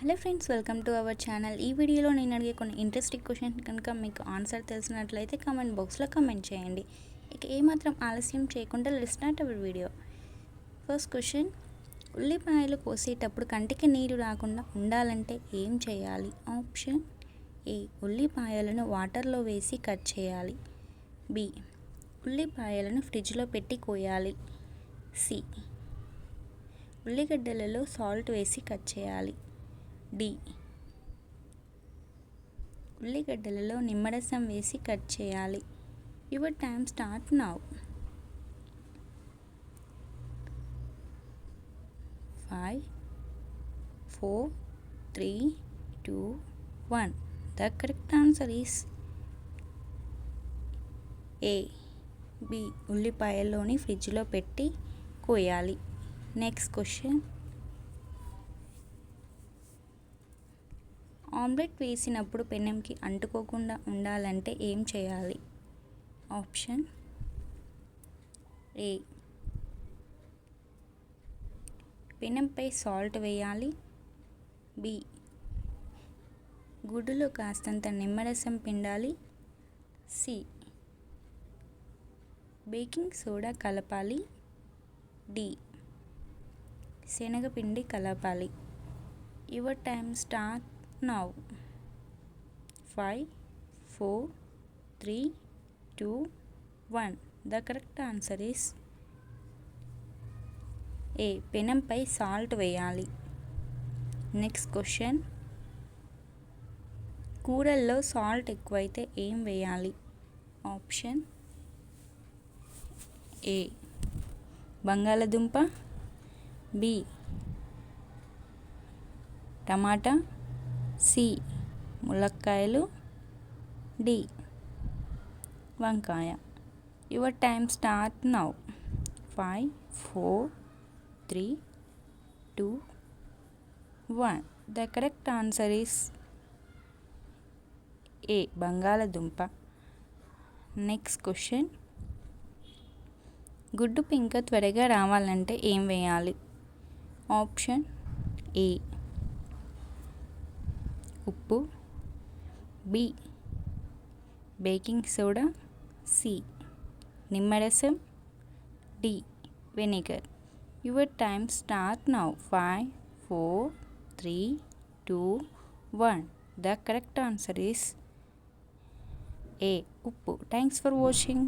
Hello friends, welcome to our channel. ఈ వీడియోలో నేను అడిగే కొన్ని ఇంట్రెస్టింగ్ క్వశ్చన్ కనుక మీకు ఆన్సర్ తెలిసినట్లయితే కామెంట్ బాక్స్లో కామెంట్ చేయండి. ఇక ఏమాత్రం ఆలస్యం చేయకుండా let's start our video. First question, ఉల్లిపాయలు కోసేటప్పుడు కంటికి నీరు రాకుండా ఉండాలంటే ఏం చేయాలి? ఆప్షన్ ఏ, ఉల్లిపాయలను వాటర్లో వేసి కట్ చేయాలి. బి, ఉల్లిపాయలను ఫ్రిడ్జ్లో పెట్టి కోయాలి. సి, ఉల్లిగడ్డలలో సాల్ట్ వేసి కట్ చేయాలి. డి, ఉల్లిగడ్డలలో నిమ్మరసం వేసి కట్ చేయాలి. Your time start now. 5, 4, 3, 2, 1. The correct answer is A. B, ఉల్లిపాయల్లోని ఫ్రిడ్జ్లో పెట్టి కోయాలి. నెక్స్ట్ క్వశ్చన్, ఆమ్లెట్ వేసినప్పుడు పెనంకి అంటుకోకుండా ఉండాలంటే ఏం చేయాలి? ఆప్షన్ ఏ, పెనంపై సాల్ట్ వేయాలి. బి, గుడ్డులో కాస్తంత నిమ్మరసం పిండాలి. సి, బేకింగ్ సోడా కలపాలి. డి, శనగపిండి కలపాలి. Your time start now. 5, 4, 3, 2, 1. The correct answer is A, పెనంపై సాల్ట్ వేయాలి. నెక్స్ట్ క్వశ్చన్, కూరల్లో సాల్ట్ ఎక్కువైతే ఏం వేయాలి? ఆప్షన్ ఏ, బంగాళదుంప. బి, టమాటా. సి, ములక్కాయలు. డి, వంకాయ. Your time start now. 5, 4, 3, 2, 1. The correct answer is A, బంగాళదుంప. నెక్స్ట్ క్వశ్చన్, గుడ్డు పెంక త్వరగా రావాలంటే ఏం వేయాలి? ఆప్షన్ ఏ, ఉప్పు. B, baking soda. సి, నిమ్మరసం. D, vinegar. Your time start now. 5, 4, 3, 2, 1. The correct answer is A, ఉప్పు. Thanks for watching.